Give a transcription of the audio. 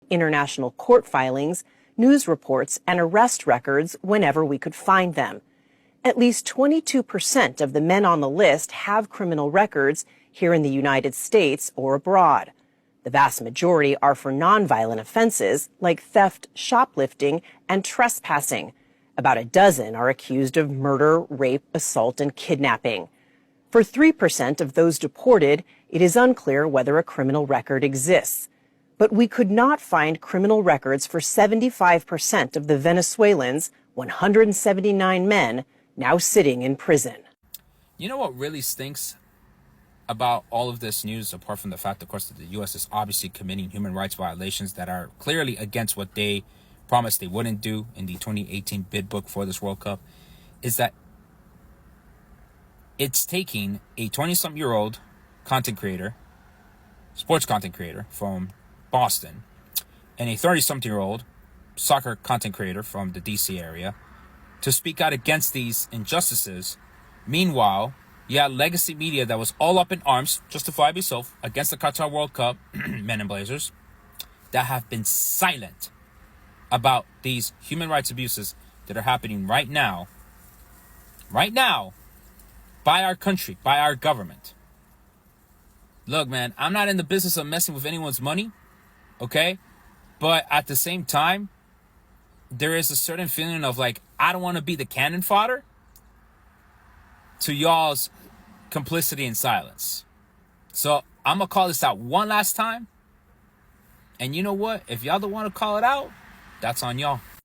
international court filings, news reports, and arrest records whenever we could find them. At least 22% of the men on the list have criminal records here in the United States or abroad. The vast majority are for nonviolent offenses like theft, shoplifting, and trespassing. About a dozen are accused of murder, rape, assault, and kidnapping. For 3% of those deported, it is unclear whether a criminal record exists. But we could not find criminal records for 75% of the Venezuelans, 179 men, now sitting in prison. You know what really stinks about all of this news, apart from the fact, of course, that the U.S. is obviously committing human rights violations that are clearly against what they promised they wouldn't do in the 2018 bid book for this World Cup, is that it's taking a 20-something-year-old content creator, sports content creator from Boston, and a 30-something-year-old soccer content creator from the D.C. area to speak out against these injustices. Meanwhile, you had legacy media that was all up in arms, justifiably so, against the Qatar World Cup, men in blazers, that have been silent about these human rights abuses that are happening right now, by our country, by our government. Look, man, I'm not in the business of messing with anyone's money, okay? But at the same time, there is a certain feeling of like, I don't want to be the cannon fodder to y'all's complicity and silence. So I'm going to call this out one last time. And you know what? If y'all don't want to call it out, that's on y'all.